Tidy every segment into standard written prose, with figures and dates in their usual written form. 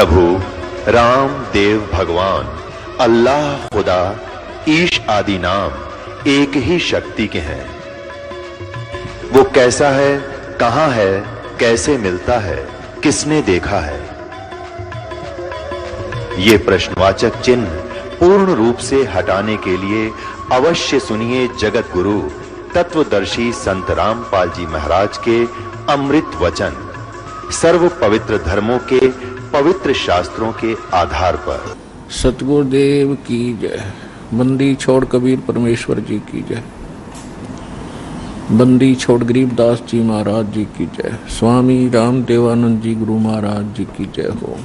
प्रभु राम देव भगवान अल्लाह खुदा ईश आदि नाम एक ही शक्ति के हैं। वो कैसा है, कहां है, कैसे मिलता है, किसने देखा है? ये प्रश्नवाचक चिन्ह पूर्ण रूप से हटाने के लिए अवश्य सुनिए जगत गुरु तत्वदर्शी संत रामपाल जी महाराज के अमृत वचन, सर्व पवित्र धर्मों के पवित्र शास्त्रों के आधार पर। सतगुरुदेव की जय। बंदी छोड़ कबीर परमेश्वर जी की जय। बंदी छोड़ गरीबदास जी महाराज जी की जय। स्वामी राम देवानंद जी गुरु महाराज जी की जय हो।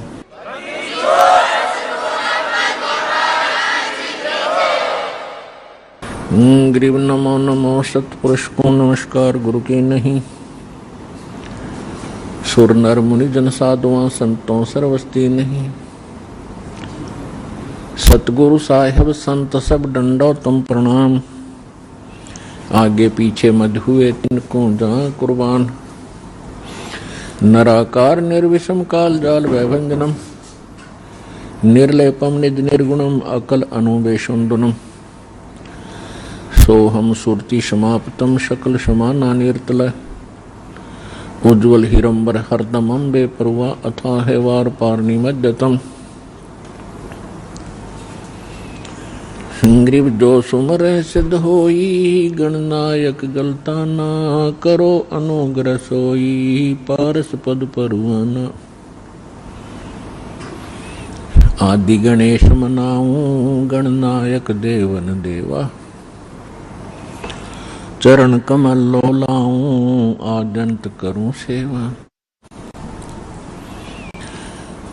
गरीब नमो नमो सतपुरुष को नमस्कार गुरु की नहीं। सुर नर मुनि जन साधुआं संतों सर्वस्ती नहीं। सतगुरु साहेब संत सब डंडो तुम प्रणाम। आगे पीछे मध हुए तिनको जहां कुर्बान। नराकार निर्विषम काल जाल वैभंजनम। निर्लेपम निज निर्गुणम अकल अनुवेशुंदनम। सोहम सुरति समाप्तम शकल समाना निर्तल। उज्ज्वल हिरंबर हरदम अम्बे परवा अथाह वार पारणी मध्यतम। ग्रीव जो सुमर सिद्ध होई गणनायक गलता ना करो अनुग्रह सोई पारस पद परुआना। आदि गणेश मनाऊं गणनायक देवन देवा। चरण कमल लोलाऊं आदंत करूं सेवा।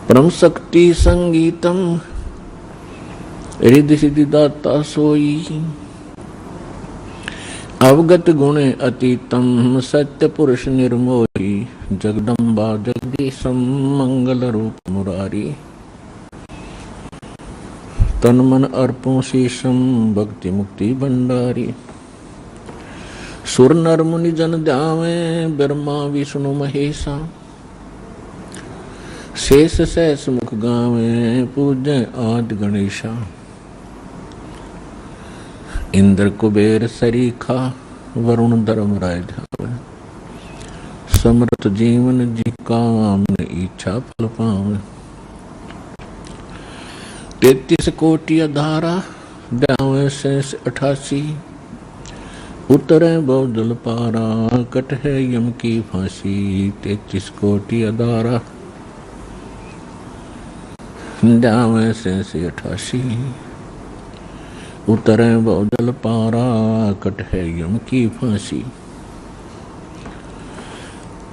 परम शक्ति संगीतम रिद्धि सिद्धि दाता सोई। अवगत गुणे अतीतम सत्य पुरुष निर्मोही। जगदम्बा जगदीशम मंगल रूप मुरारी। तन मन अर्पों शीशम भक्ति मुक्ति भंडारी। सुर नर मुनि जन ध्यावे ब्रह्मा विष्णु महेशा। शेष सहस मुख गावे पूज्य आदि गणेशा। इंद्र कुबेर सरीखा वरुण धर्म राय ध्यावे। समर्थ जीवन जी काम इच्छा फल पावे। 33 कोटि अधारा ध्यावे शेष 88। उतरे बहुजल पारा कट है यम की फांसी। 33 कोटि अधारा ध्यावे शेष 88। उतरे बहुजल पारा कट है यम की फांसी।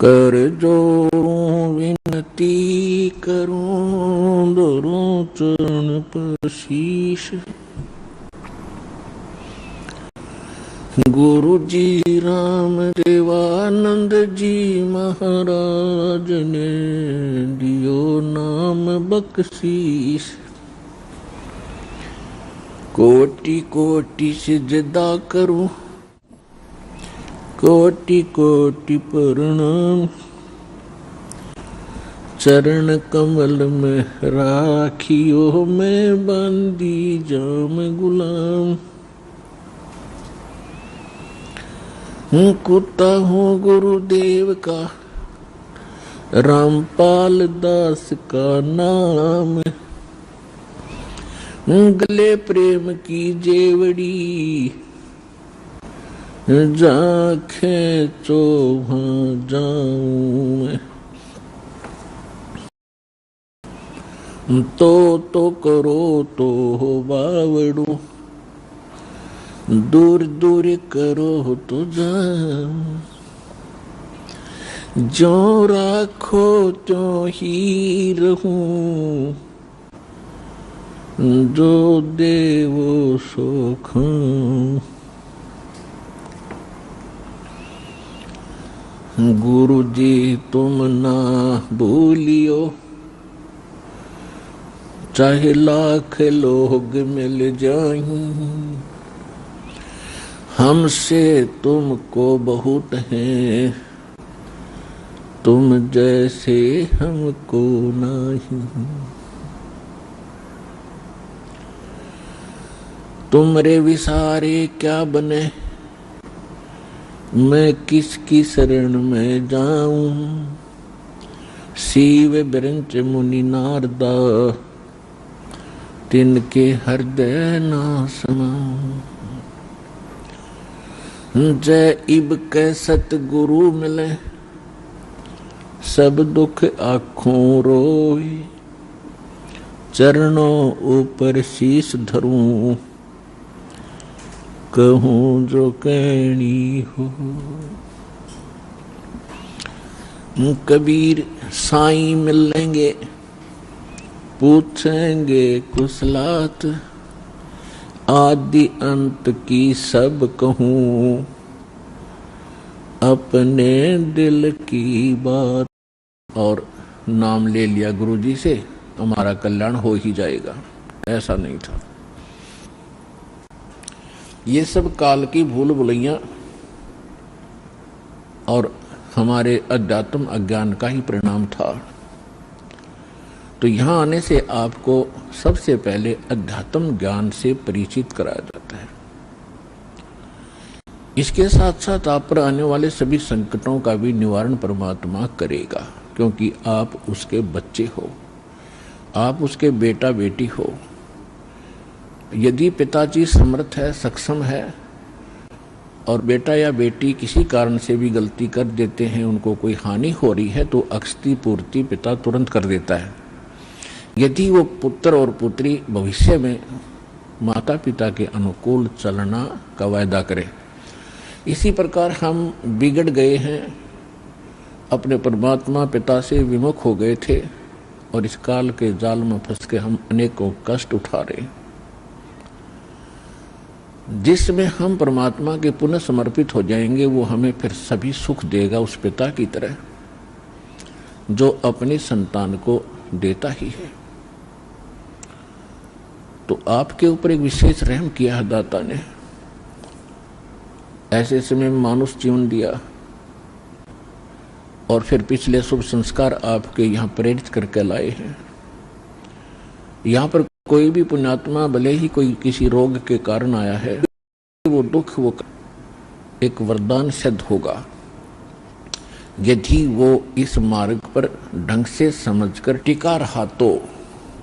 कर जोड़ूं विनती करूं धरूं चरण पर शीश। गुरु जी राम देवानंद जी महाराज ने दियो नाम बख्शीश। कोटि कोटि सिजदा करूं कोटि कोटि प्रणाम। चरण कमल में राखियो मैं बंदी जाम गुलाम। कुत्ता हूँ गुरुदेव का रामपाल दास का नाम। गले प्रेम की जेवड़ी जा खेचो वहाँ जाऊं मैं। तो करो तो हो बावड़ू। दूर दूर करो तो जाऊं। जो राखो तो ही रहूं। जो देवो सो खाऊं। गुरु जी तुम ना भूलियो। चाहे लाख लोग मिल जाएं। हमसे तुमको बहुत है तुम जैसे हमको नहीं। तुमरे विसारे क्या बने, मैं किसकी शरण में जाऊं। शिव बिरंच मुनि नारदा, तिनके हृदय ना समाऊं। जय इब के सतगुरु मिले, सब दुख आँखों रोई। चरणों ऊपर शीश धरूं, कहूं जो कहनी हो। कबीर साईं मिलेंगे, पूछेंगे कुशलात। आदि अंत की सब कहूं, अपने दिल की बात। और नाम ले लिया गुरुजी से, हमारा कल्याण हो ही जाएगा, ऐसा नहीं था। ये सब काल की भूल भुलैया और हमारे अध्यात्म अज्ञान का ही परिणाम था। तो यहां आने से आपको सबसे पहले अध्यात्म ज्ञान से परिचित कराया जाता है। इसके साथ साथ आप पर आने वाले सभी संकटों का भी निवारण परमात्मा करेगा, क्योंकि आप उसके बच्चे हो, आप उसके बेटा बेटी हो। यदि पिताजी समर्थ है, सक्षम है, और बेटा या बेटी किसी कारण से भी गलती कर देते हैं, उनको कोई हानि हो रही है, तो अक्षति पूर्ति पिता तुरंत कर देता है। यदि वो पुत्र और पुत्री भविष्य में माता पिता के अनुकूल चलना का वायदा करे। इसी प्रकार हम बिगड़ गए हैं, अपने परमात्मा पिता से विमुख हो गए थे, और इस काल के जाल में फंस के हम अनेकों कष्ट उठा रहे हैं। जिसमें हम परमात्मा के पुनः समर्पित हो जाएंगे, वो हमें फिर सभी सुख देगा, उस पिता की तरह जो अपनी संतान को देता ही है। तो आपके ऊपर एक विशेष रहम किया है दाता ने, ऐसे समय में मानुष जीवन दिया, और फिर पिछले शुभ संस्कार आपके यहाँ प्रेरित करके लाए हैं। यहाँ पर कोई भी पुण्यात्मा भले ही कोई किसी रोग के कारण आया है, वो दुख वो एक वरदान सिद्ध होगा यदि वो इस मार्ग पर ढंग से समझकर टिका रहा तो।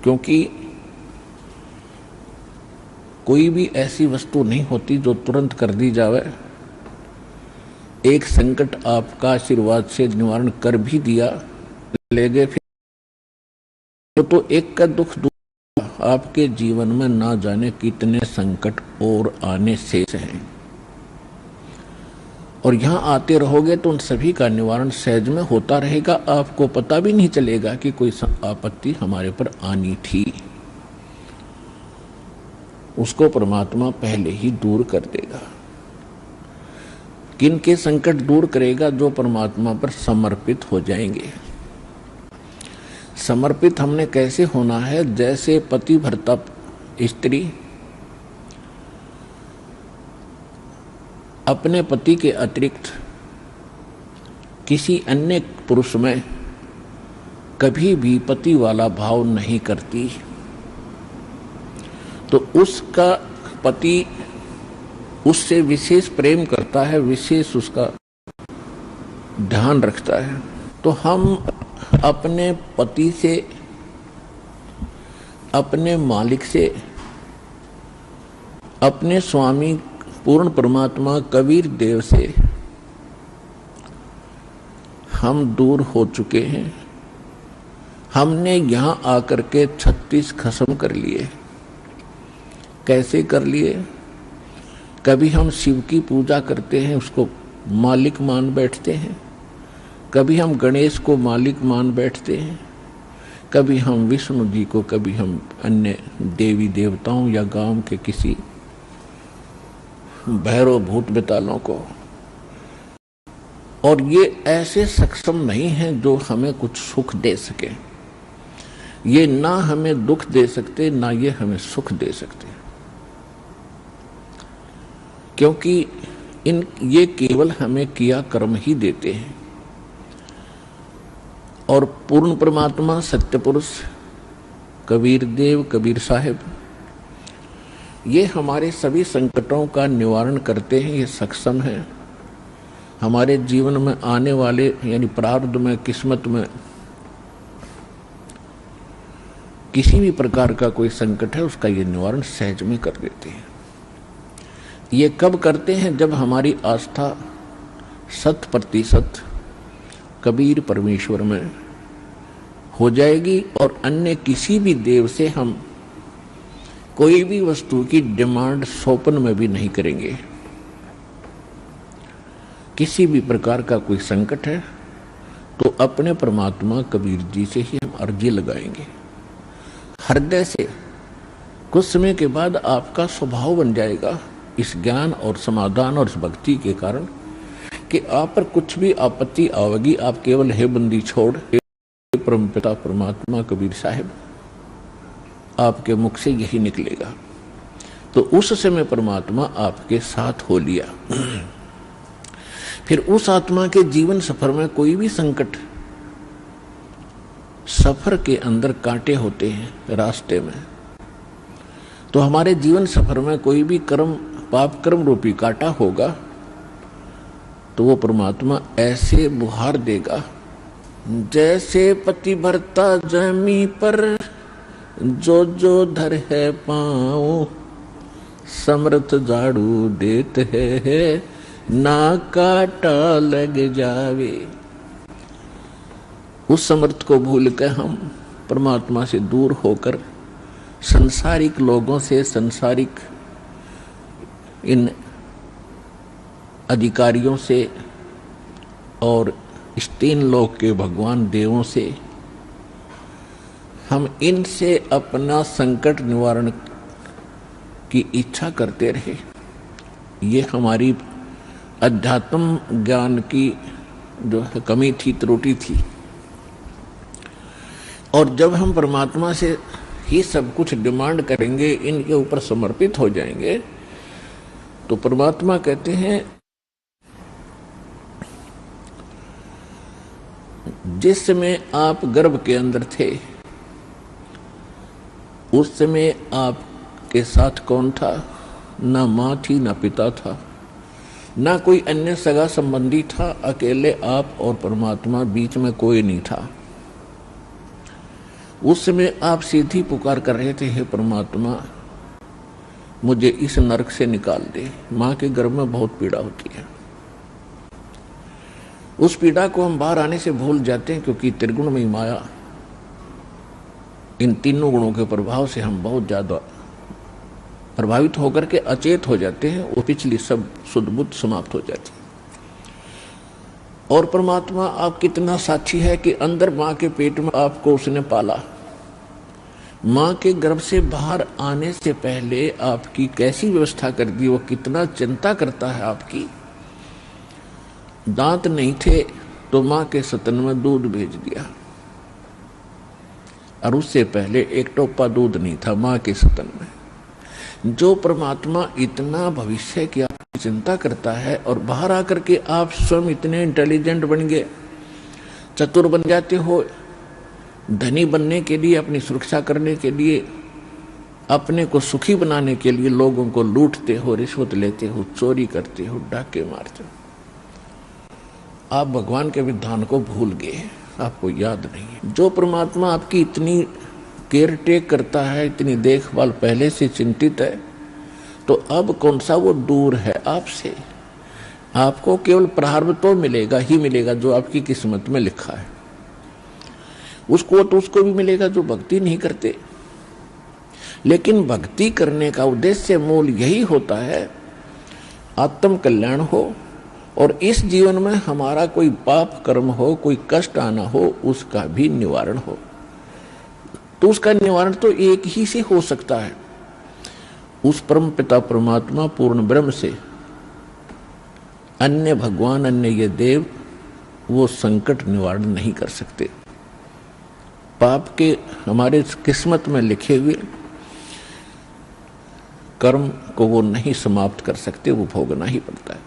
क्योंकि कोई भी ऐसी वस्तु नहीं होती जो तुरंत कर दी जावे। एक संकट आपका आशीर्वाद से निवारण कर भी दिया, ले गए फिर तो एक का दुख आपके जीवन में ना जाने कितने संकट और आने शेष हैं। और यहां आते रहोगे तो उन सभी का निवारण सहज में होता रहेगा, आपको पता भी नहीं चलेगा कि कोई आपत्ति हमारे पर आनी थी। उसको परमात्मा पहले ही दूर कर देगा। किन के संकट दूर करेगा? जो परमात्मा पर समर्पित हो जाएंगे। समर्पित हमने कैसे होना है? जैसे पति भरता स्त्री अपने पति के अतिरिक्त किसी अन्य पुरुष में कभी भी पति वाला भाव नहीं करती, तो उसका पति उससे विशेष प्रेम करता है, विशेष उसका ध्यान रखता है। तो हम अपने पति से, अपने मालिक से, अपने स्वामी पूर्ण परमात्मा कबीर देव से हम दूर हो चुके हैं। हमने यहां आकर के 36 खत्म कर लिए। कैसे कर लिए? कभी हम शिव की पूजा करते हैं, उसको मालिक मान बैठते हैं। कभी हम गणेश को मालिक मान बैठते हैं। कभी हम विष्णु जी को, कभी हम अन्य देवी देवताओं या गांव के किसी भैरव भूत बेतालों को। और ये ऐसे सक्षम नहीं हैं जो हमें कुछ सुख दे सके। ये ना हमें दुख दे सकते, ना ये हमें सुख दे सकते, क्योंकि ये केवल हमें किया कर्म ही देते हैं। और पूर्ण परमात्मा सत्य पुरुष कबीर देव कबीर साहिब, ये हमारे सभी संकटों का निवारण करते हैं। ये सक्षम है हमारे जीवन में आने वाले यानी प्रारब्ध में, किस्मत में किसी भी प्रकार का कोई संकट है उसका ये निवारण सहज में कर देते हैं। ये कब करते हैं? जब हमारी आस्था 100% कबीर परमेश्वर में हो जाएगी और अन्य किसी भी देव से हम कोई भी वस्तु की डिमांड स्वप्न में भी नहीं करेंगे। किसी भी प्रकार का कोई संकट है तो अपने परमात्मा कबीर जी से ही हम अर्जी लगाएंगे हृदय से। कुछ समय के बाद आपका स्वभाव बन जाएगा इस ज्ञान और समाधान और इस भक्ति के कारण कि आप पर कुछ भी आपत्ति आवेगी, आप केवल हे बंदी छोड़, हे परमपिता परमात्मा कबीर साहिब, आपके मुख से यही निकलेगा। तो उस समय परमात्मा आपके साथ हो लिया। फिर उस आत्मा के जीवन सफर में कोई भी संकट, सफर के अंदर कांटे होते हैं रास्ते में, तो हमारे जीवन सफर में कोई भी कर्म, पाप कर्म रूपी कांटा होगा तो वो परमात्मा ऐसे बुहार देगा जैसे पति भरता जमी पर जो जो धर है पाँव, समर्थ झाड़ू देते है ना काटा लग जावे। उस समर्थ को भूल कर हम परमात्मा से दूर होकर संसारिक लोगों से, संसारिक इन अधिकारियों से और इस 3 लोक के भगवान देवों से हम इनसे अपना संकट निवारण की इच्छा करते रहे। ये हमारी अध्यात्म ज्ञान की जो है कमी थी, त्रुटि थी। और जब हम परमात्मा से ही सब कुछ डिमांड करेंगे, इनके ऊपर समर्पित हो जाएंगे, तो परमात्मा कहते हैं जिस समय आप गर्भ के अंदर थे उस समय आपके साथ कौन था? ना माँ थी, ना पिता था, ना कोई अन्य सगा संबंधी था। अकेले आप और परमात्मा, बीच में कोई नहीं था। उस समय आप सीधी पुकार कर रहे थे, हे परमात्मा मुझे इस नरक से निकाल दे। माँ के गर्भ में बहुत पीड़ा होती है। उस पीड़ा को हम बाहर आने से भूल जाते हैं क्योंकि त्रिगुणमयी माया, इन तीनों गुणों के प्रभाव से हम बहुत ज्यादा प्रभावित होकर के अचेत हो जाते हैं। वो पिछली सब शुद्ध बुद्ध समाप्त हो जाती है। और परमात्मा आप कितना साक्षी है कि अंदर माँ के पेट में आपको उसने पाला। माँ के गर्भ से बाहर आने से पहले आपकी कैसी व्यवस्था कर दी, वो कितना चिंता करता है आपकी। दांत नहीं थे तो माँ के स्तन में दूध भेज दिया, और उससे पहले एक टोपा दूध नहीं था माँ के स्तन में। जो परमात्मा इतना भविष्य की आपकी चिंता करता है और बाहर आकर के आप स्वयं इतने इंटेलिजेंट बन गए, चतुर बन जाते हो, धनी बनने के लिए, अपनी सुरक्षा करने के लिए, अपने को सुखी बनाने के लिए लोगों को लूटते हो, रिश्वत लेते हो, चोरी करते हो, डाके मारते हो। आप भगवान के विधान को भूल गए, आपको याद नहीं है। जो परमात्मा आपकी इतनी केयर टेक करता है, इतनी देखभाल पहले से चिंतित है, तो अब कौन सा वो दूर है आपसे। आपको केवल प्रारब्ध तो मिलेगा ही मिलेगा जो आपकी किस्मत में लिखा है। उसको तो उसको भी मिलेगा जो भक्ति नहीं करते। लेकिन भक्ति करने का उद्देश्य मूल यही होता है आत्म कल्याण हो, और इस जीवन में हमारा कोई पाप कर्म हो, कोई कष्ट आना हो, उसका भी निवारण हो। तो उसका निवारण तो एक ही से हो सकता है, उस परम पिता परमात्मा पूर्ण ब्रह्म से। अन्य भगवान, अन्य ये देव वो संकट निवारण नहीं कर सकते। पाप के हमारे किस्मत में लिखे हुए कर्म को वो नहीं समाप्त कर सकते, वो भोगना ही पड़ता है।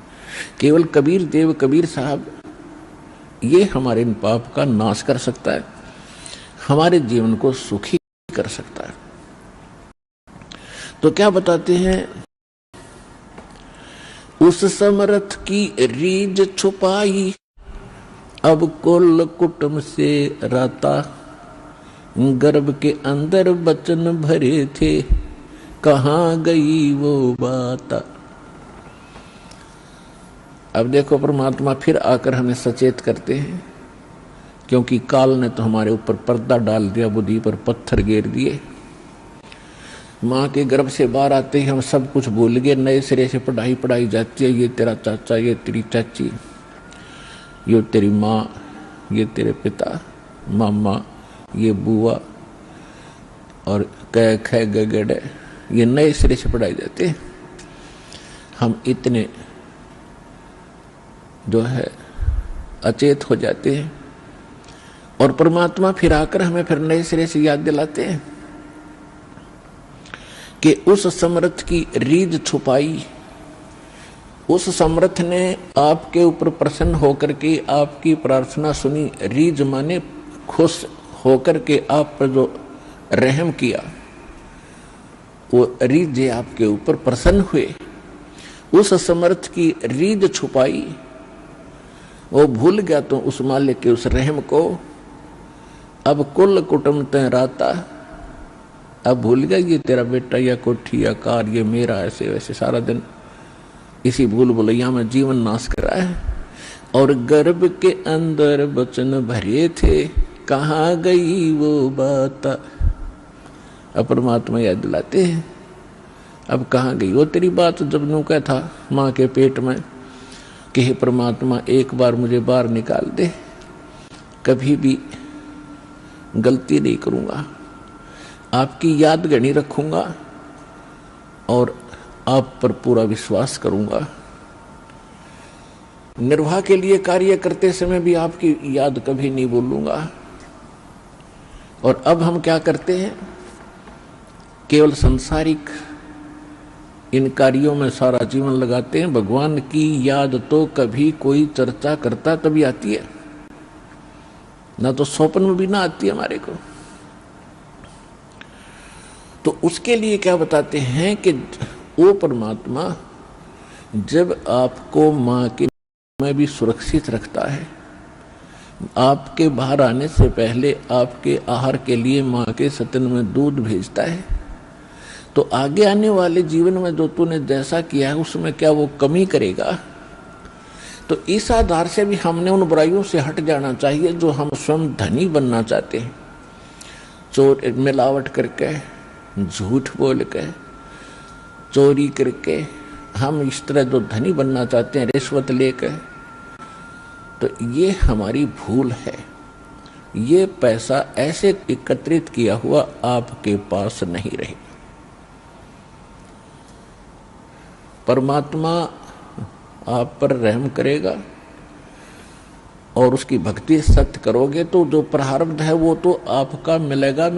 केवल कबीर देव कबीर साहब ये हमारे इन पाप का नाश कर सकता है, हमारे जीवन को सुखी कर सकता है। तो क्या बताते हैं, उस समर्थ की रीझ छुपाई, अब कुल कुटुंब से राता, गर्भ के अंदर बचन भरे थे, कहाँ गई वो बात। अब देखो परमात्मा फिर आकर हमें सचेत करते हैं, क्योंकि काल ने तो हमारे ऊपर पर्दा डाल दिया, बुद्धि पर पत्थर गिर दिए। माँ के गर्भ से बाहर आते ही हम सब कुछ भूल गए, नए सिरे से पढ़ाई जाती है। ये तेरा चाचा, ये तेरी चाची, ये तेरी माँ, ये तेरे पिता, मामा, ये बुआ और कै ख गगड़े, ये नए सिरे से पढ़ाई जाते हैं। हम इतने जो है अचेत हो जाते हैं, और परमात्मा फिर आकर हमें फिर नए सिरे से याद दिलाते हैं कि उस समर्थ की रीझ छुपाई। उस समर्थ ने आपके ऊपर प्रसन्न होकर के आपकी प्रार्थना सुनी। रीझ माने खुश होकर के आप पर जो रहम किया, वो रीझ आपके ऊपर प्रसन्न हुए। उस समर्थ की रीझ छुपाई, वो भूल गया तो उस मालिक के उस रहम को। अब कुल कुटुंब तय राता, अब भूल गया ये तेरा बेटा या कोठी या कार, ये मेरा, ऐसे वैसे सारा दिन इसी भूल भुलैया में जीवन नाश करा है। और गर्भ के अंदर बचन भरे थे, कहाँ गई वो बात। अब परमात्मा याद दिलाते हैं, अब कहाँ गई वो तेरी बात जब नु क्या था माँ के पेट में कि हे परमात्मा एक बार मुझे बाहर निकाल दे, कभी भी गलती नहीं करूँगा, आपकी याद गणी रखूँगा और आप पर पूरा विश्वास करूँगा। निर्वाह के लिए कार्य करते समय भी आपकी याद कभी नहीं भूलूंगा। और अब हम क्या करते हैं, केवल सांसारिक इन कार्यों में सारा जीवन लगाते हैं। भगवान की याद तो कभी कोई चर्चा करता तभी आती है, ना तो स्वप्न में भी ना आती है हमारे को। तो उसके लिए क्या बताते हैं कि वो परमात्मा जब आपको माँ के में भी सुरक्षित रखता है, आपके बाहर आने से पहले आपके आहार के लिए माँ के स्तन में दूध भेजता है, तो आगे आने वाले जीवन में जो तूने जैसा किया है उसमें क्या वो कमी करेगा। तो इस आधार से भी हमने उन बुराइयों से हट जाना चाहिए जो हम स्वयं धनी बनना चाहते हैं। चोर मिलावट करके, झूठ बोल के, चोरी करके हम इस तरह जो धनी बनना चाहते हैं, रिश्वत लेके, तो ये हमारी भूल है। ये पैसा ऐसे एकत्रित किया हुआ आपके पास नहीं रहे। परमात्मा आप पर रहम करेगा और उसकी भक्ति सत्य करोगे तो जो प्रारब्ध है वो तो आपका मिलेगा,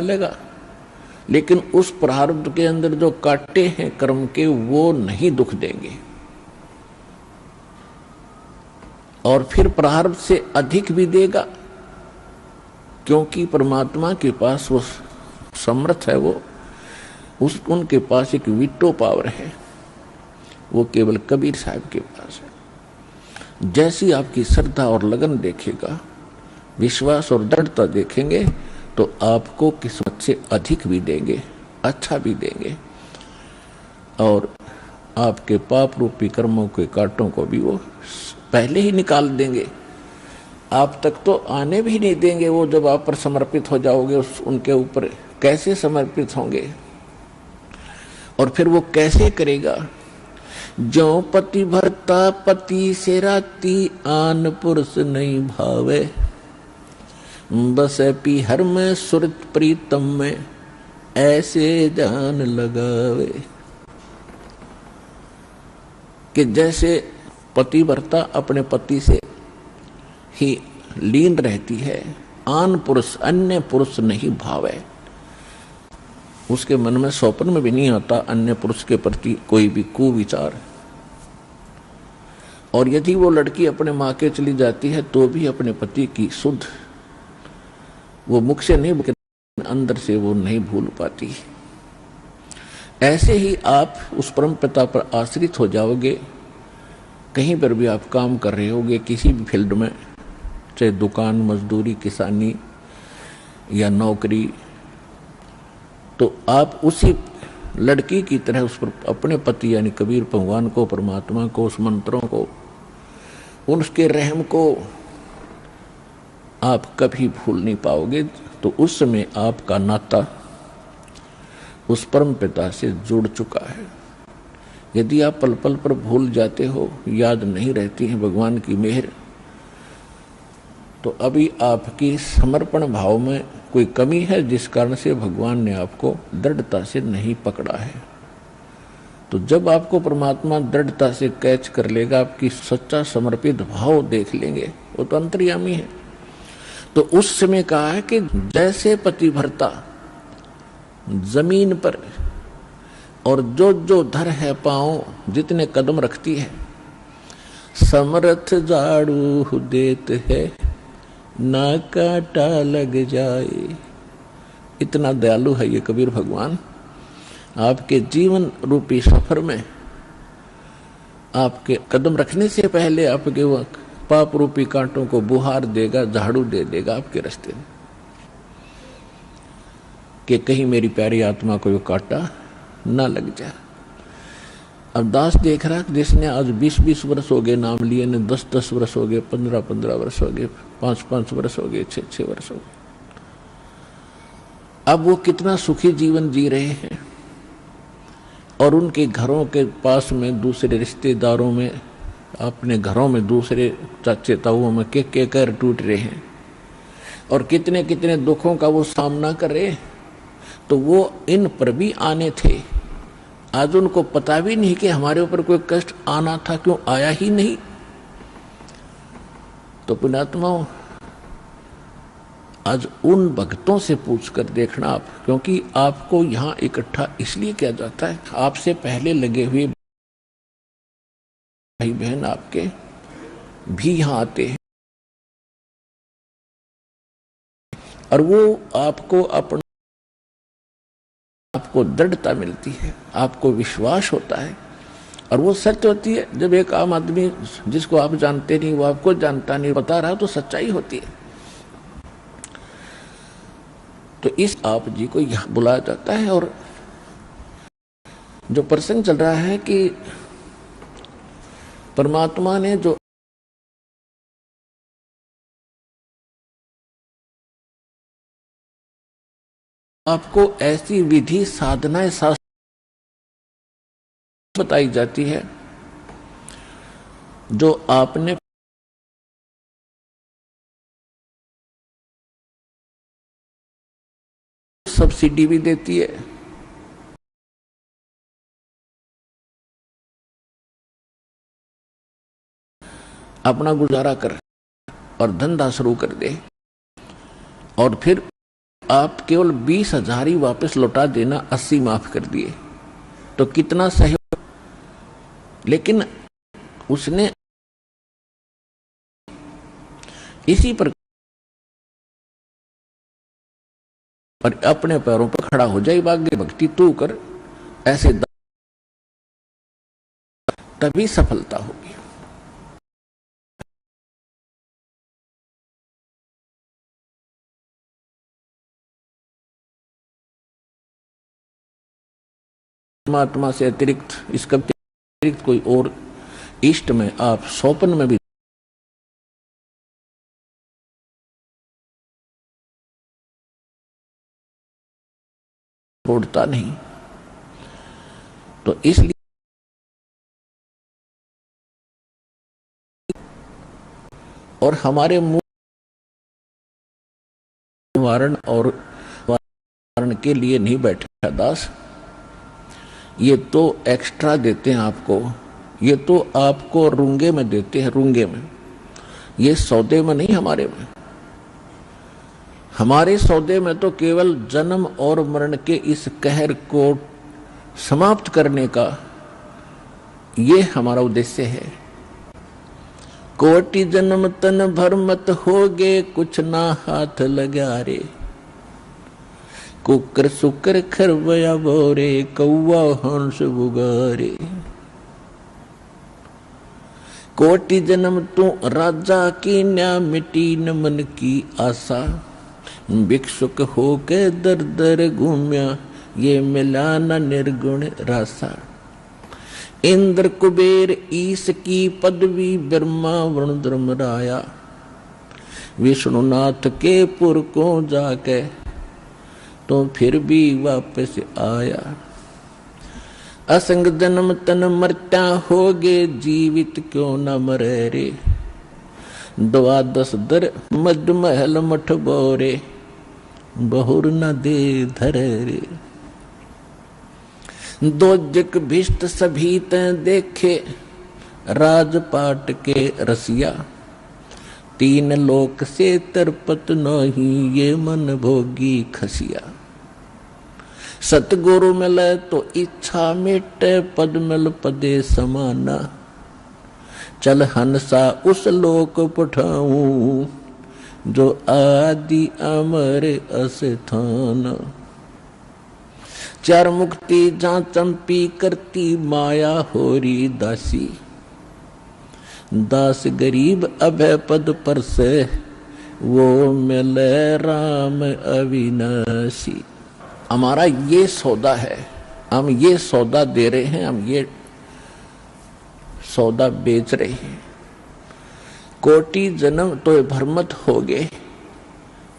लेकिन उस प्रारब्ध के अंदर जो कांटे हैं कर्म के वो नहीं दुख देंगे। और फिर प्रारब्ध से अधिक भी देगा, क्योंकि परमात्मा के पास वो समर्थ है, वो उनके पास एक वीटो पावर है, वो केवल कबीर साहब के पास है। जैसी आपकी श्रद्धा और लगन देखेगा, विश्वास और दृढ़ता देखेंगे, तो आपको किस्मत से अधिक भी देंगे, अच्छा भी देंगे, और आपके पाप रूपी कर्मों के कांटों को भी वो पहले ही निकाल देंगे। आप तक तो आने भी नहीं देंगे। वो जब आप पर समर्पित हो जाओगे उनके ऊपर कैसे समर्पित होंगे, और फिर वो कैसे करेगा। जो पति भरता पति से राती, आन पुरुष नहीं भावे, बस पी हर में सुरत प्रीतम में, ऐसे जान लगावे। कि जैसे पति भरता अपने पति से ही लीन रहती है, आन पुरुष अन्य पुरुष नहीं भावे, उसके मन में स्वप्न में भी नहीं आता अन्य पुरुष के प्रति कोई भी कुविचार। और यदि वो लड़की अपने माँ के चली जाती है तो भी अपने पति की सुध वो मुख से नहीं, अंदर से वो नहीं भूल पाती। ऐसे ही आप उस परम पिता पर आश्रित हो जाओगे। कहीं पर भी आप काम कर रहे होगे, किसी भी फील्ड में, चाहे दुकान, मजदूरी, किसानी या नौकरी, तो आप उसी लड़की की तरह उस पर अपने पति यानी कबीर भगवान को, परमात्मा को, उस मंत्रों को, उसके रहम को आप कभी भूल नहीं पाओगे। तो उस समय आपका नाता उस परम पिता से जुड़ चुका है। यदि आप पल पल पर भूल जाते हो, याद नहीं रहती है भगवान की मेहर, तो अभी आपकी समर्पण भाव में कोई कमी है, जिस कारण से भगवान ने आपको दृढ़ता से नहीं पकड़ा है। तो जब आपको परमात्मा दृढ़ता से कैच कर लेगा, आपकी सच्चा समर्पित भाव देख लेंगे, वो तो अंतर्यामी है, तो उस समय कहा है कि जैसे पतिव्रता जमीन पर और जो जो धर है पांव, जितने कदम रखती है, समर्थ झाड़ू देत है ना काटा लग जाए। इतना दयालु है ये कबीर भगवान। आपके जीवन रूपी सफर में आपके कदम रखने से पहले आपके वो पाप रूपी कांटों को बुहार देगा, झाड़ू दे देगा आपके रास्ते में, कि कहीं मेरी प्यारी आत्मा को कांटा ना लग जाए। अब दास देख रहा है, जिसने आज 20-20 वर्ष हो गए नाम लिए, ने 10-10 वर्ष हो गए, 15-15 वर्ष हो गए, 5-5 वर्ष हो गए, 6-6 वर्ष हो गए, अब वो कितना सुखी जीवन जी रहे हैं। और उनके घरों के पास में, दूसरे रिश्तेदारों में, अपने घरों में दूसरे चाचे ताऊओं में के कर टूट रहे हैं, और कितने कितने दुखों का वो सामना कर रहे हैं। तो वो इन पर भी आने थे, आज उनको पता भी नहीं कि हमारे ऊपर कोई कष्ट आना था, क्यों आया ही नहीं। तो पुण्यात्माओं, आज उन भक्तों से पूछकर देखना आप, क्योंकि आपको यहां इकट्ठा इसलिए किया जाता है, आपसे पहले लगे हुए भाई बहन आपके भी यहां आते हैं, और वो आपको दृढ़ता मिलती है, आपको विश्वास होता है, और वो सत्य होती है। जब एक आम आदमी जिसको आप जानते नहीं, वो आपको जानता नहीं, बता रहा, तो सच्चाई होती है। तो इस आप जी को यहां बुलाया जाता है। और जो प्रसंग चल रहा है कि परमात्मा ने जो आपको ऐसी विधि साधनाएं शास्त्र बताई जाती है, जो आपने सब्सिडी भी देती है, अपना गुजारा कर और धंधा शुरू कर दे, और फिर आप केवल 20,000 ही वापस लौटा देना, 80 माफ कर दिए, तो कितना सहयोग। लेकिन उसने इसी पर और अपने पैरों पर खड़ा हो जाए, भाग्य भक्ति तू कर, ऐसे तभी सफलता होगी। परमात्मा से अतिरिक्त, इसका अतिरिक्त कोई और इष्ट में आप स्वप्न में भी छोड़ता नहीं। तो इसलिए और हमारे मुंह निवारण और निवारण के लिए नहीं बैठा दास, ये तो एक्स्ट्रा देते हैं आपको, ये तो आपको रूंगे में देते हैं, रूंगे में, ये सौदे में नहीं, हमारे में। हमारे सौदे में तो केवल जन्म और मरण के इस कहर को समाप्त करने का ये हमारा उद्देश्य है। कोटि जन्म तन भर मत होगे, कुछ ना हाथ लगा रे। कुकर सुकर खरवया बोरे, कौवा हंस बुगारे। कोटि जन्म तू राजा की न्या, मिटी न मन की आशा। भिक्षुक होके दर दर घूम्या, ये मिला न निर्गुण रासा। इंद्र कुबेर ईश की पदवी, ब्रह्मा वरुण धर्मराया। विष्णुनाथ के पुर को जाके तो फिर भी वापस आया। असंग जन्म तन मरत्या होगे, जीवित क्यों न मरे रे। द्वादश दर मद महल मठ बोरे, बहुर न दे धरे रे। दोजक भिष्ट सभी तैं देखे, राजपाट के रसिया। तीन लोक से तरपत नहीं, ये मन भोगी खसिया। सतगुरु मिले तो इच्छा मिटे, पद मिल पदे समाना। चल हंसा उस लोक पठाऊं, जो आदि अमर अस्थान। चार मुक्ति जहाँ चंपी करती, माया होरी दासी। दास गरीब अभय पद पर से, वो मिले राम अविनाशी। हमारा ये सौदा है, हम ये सौदा दे रहे हैं, हम ये सौदा बेच रहे हैं। कोटि जन्म तो भरमत हो गए,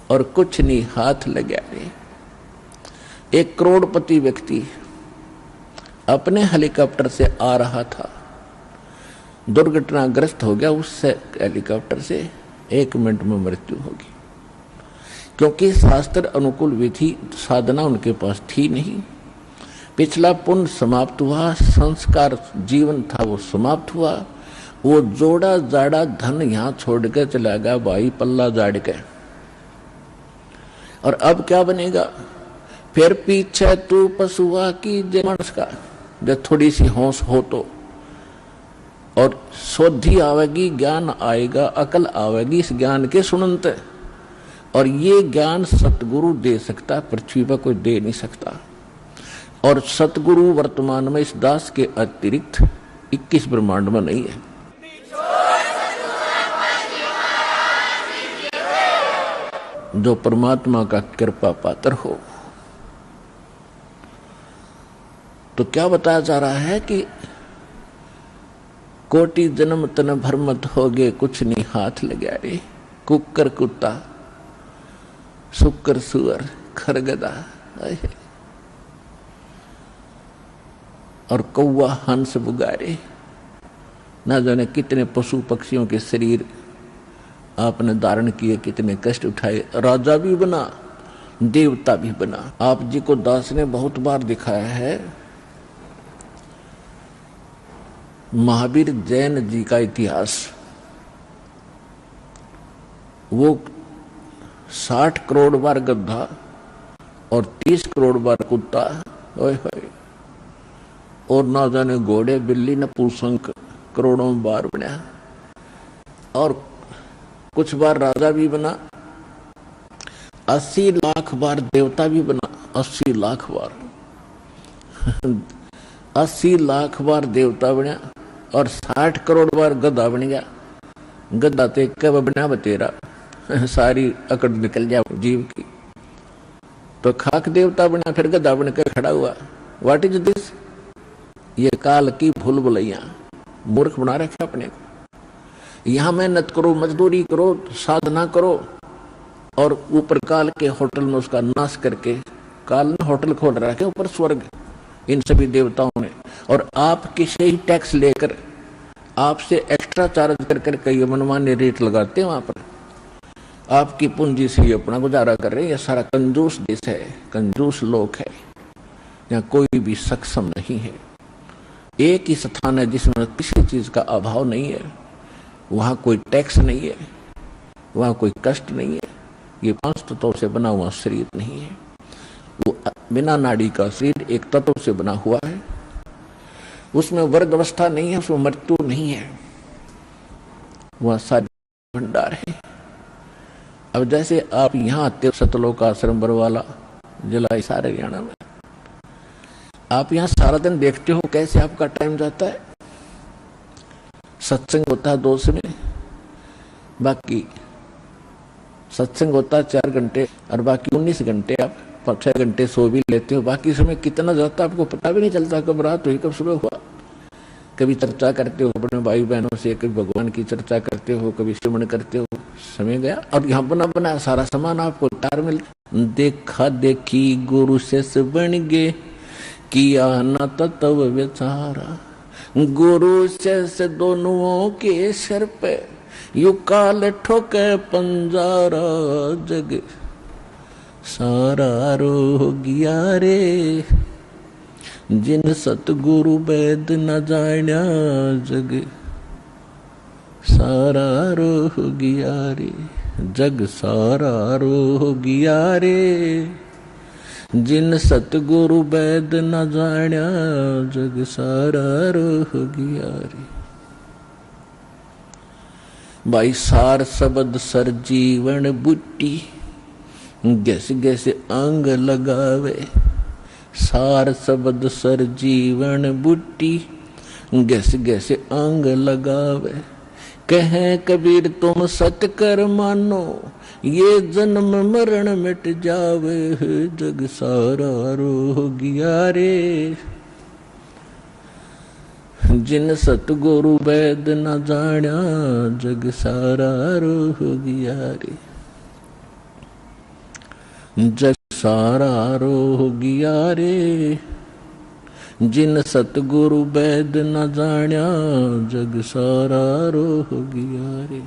और कुछ नहीं हाथ लगा रहे। एक करोड़पति व्यक्ति अपने हेलीकॉप्टर से आ रहा था, दुर्घटनाग्रस्त हो गया। उससे हेलीकॉप्टर से 1 मिनट में मृत्यु होगी, क्योंकि शास्त्र अनुकूल विधि साधना उनके पास थी नहीं। पिछला पुण्य समाप्त हुआ, संस्कार जीवन था वो समाप्त हुआ। वो जोड़ा जाड़ा धन यहां छोड़ के चला गया, भाई पल्ला जाड़ के। और अब क्या बनेगा? फिर पीछे तू पशुआ की जय मानस का, जब थोड़ी सी होश हो तो, और शोधी आवेगी, ज्ञान आएगा, अकल आवेगी इस ज्ञान के सुनते। और ये ज्ञान सतगुरु दे सकता, पृथ्वी पर कोई दे नहीं सकता। और सतगुरु वर्तमान में इस दास के अतिरिक्त 21 ब्रह्मांड में नहीं है। जो परमात्मा का कृपा पात्र हो। तो क्या बताया जा रहा है कि कोटि जन्म तन भरमत हो गए, कुछ नहीं हाथ लगा रे। कुकर कुत्ता, सुकर सुअर, खरगदा और कौवा हंस बुगारे। ना जाने कितने पशु पक्षियों के शरीर आपने धारण किए, कितने कष्ट उठाए। राजा भी बना, देवता भी बना। आप जी को दास ने बहुत बार दिखाया है। महावीर जैन जी का इतिहास, वो 60 करोड़ बार गधा और 30 करोड़ बार कुत्ता, और ना जाने घोड़े बिल्ली नपुंसक करोड़ों बार बना। और कुछ बार राजा भी बना, 80 लाख बार देवता भी बना। 80 लाख बार 80 लाख बार देवता बना, और 60 करोड़ बार गधा बन गया। गधा तो कब बना बतेरा, सारी अकड़ निकल जाए जीव की। तो खाक देवता बना, फिर गधा बन कर खड़ा हुआ। What is this? ये काल की भूल भुलैया, मूर्ख बना रखा अपने को। यहां मेहनत करो, मजदूरी करो, साधना करो, और ऊपर काल के होटल में उसका नाश करके, काल ने होटल खोल रखे ऊपर स्वर्ग इन सभी देवताओं ने, और आपके से ही टैक्स लेकर, आपसे एक्स्ट्रा चार्ज कर कई मनमान्य रेट लगाते हैं। वहां पर आपकी पूंजी से ये अपना गुजारा कर रहे हैं। यह सारा कंजूस देश है, कंजूस लोग है, यहाँ कोई भी सक्षम नहीं है। एक ही स्थान है जिसमें किसी चीज का अभाव नहीं है, वहां कोई टैक्स नहीं है, वहां कोई कष्ट नहीं है। ये 5 तत्वों से बना हुआ शरीर नहीं है, वो बिना नाड़ी का शरीर एक तत्व से बना हुआ है। उसमें वर्ग अवस्था नहीं है, उसमें मृत्यु नहीं है। वहाँ सारे भंडार है। अब जैसे आप यहाँ आते हो सतलोक आश्रम बरवाला जिला सारे हरियाणा में, आप यहाँ सारा दिन देखते हो कैसे आपका टाइम जाता है। सत्संग होता है 2 समय, बाकी सत्संग होता है 4 घंटे और बाकी 19 घंटे आप 6 घंटे सो भी लेते हो। बाकी समय कितना जाता है आपको पता भी नहीं चलता, कब रात हुई कब सुबह हुआ। कभी चर्चा करते हो अपने भाई बहनों से, कभी भगवान की चर्चा करते हो, कभी श्रवण करते हो, समय गया। और यहाँ बना बना सारा सामान आपको तार मिल। देखा देखी गुरु से बन गे, किया न तत्व विचारा। गुरु से दोनों के सिर पे यू काल ठोके पंजारा। जग सारा रो गया रे, जिन सतगुरु वेद न जान्या। जग सारा रो गया रे, जग सारा रो गया रे, जिन सतगुरु वेद न जान्या। जग सारा रो गया रे। भाई सार शब्द सर जीवन बुट्टी, गैस गैस अंग लगावे। सार शब्द सर जीवन बुट्टी, गैस गैस अंग लगावे। कहें कबीर तुम सत्य कर मानो, ये जन्म मरण मिट जावे। जग सारा रो गया रे, जिन सतगुरु वेद न जान्या। जग सारा रो गया रे, जग सारा रो गया रे, जिन सतगुरु वेद न जान्या। जग सारा रो गया रे।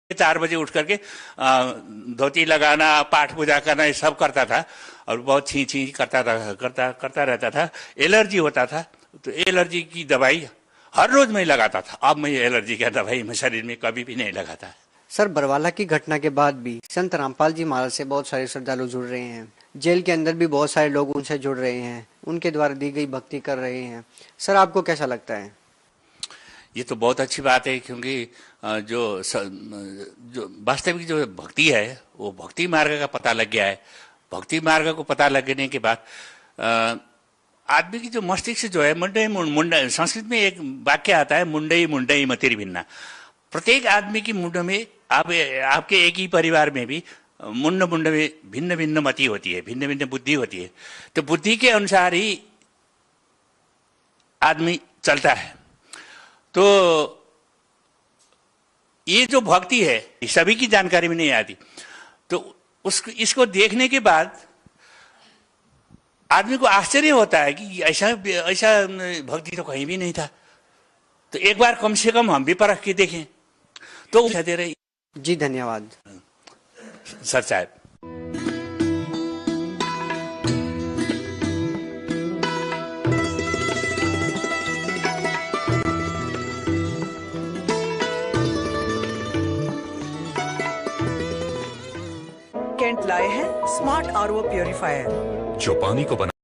4 बजे उठ करके धोती लगाना, पाठ पूजा करना, ये सब करता था और बहुत छी करता रहता था। एलर्जी होता था, तो एलर्जी की दवाई हर रोज मैं लगाता था। अब मैं एलर्जी का दवाई मैं शरीर में कभी भी नहीं लगाता। सर, बरवाला की घटना के बाद भी संत रामपाल जी महाराज से बहुत सारे श्रद्धालु जुड़ रहे हैं। जेल के अंदर भी बहुत सारे लोग उनसे जुड़ रहे हैं, उनके द्वारा दी गई भक्ति कर रहे हैं। सर, आपको कैसा लगता है? ये तो बहुत अच्छी बात है, क्योंकि जो वास्तविक जो भक्ति है वो भक्ति मार्ग का पता लग गया है। भक्ति मार्ग को पता लगने के बाद आदमी की जो मस्तिष्क जो है मुंडई, संस्कृत में एक वाक्य आता है, मुंडई मतिर्भिन्ना। प्रत्येक आदमी की मुंड में, आपके एक ही परिवार में भी मुंड में भिन्न भिन्न मति होती है, भिन्न भिन्न बुद्धि होती है। तो बुद्धि के अनुसार ही आदमी चलता है। तो ये जो भक्ति है सभी की जानकारी में नहीं आती, तो इसको देखने के बाद आदमी को आश्चर्य होता है कि ऐसा भक्ति तो कहीं भी नहीं था। तो एक बार कम से कम हम भी परख के देखें तो दे रही। जी धन्यवाद सर साहब। कैंट लाए हैं स्मार्ट आरओ प्यूरिफायर, जो पानी को बना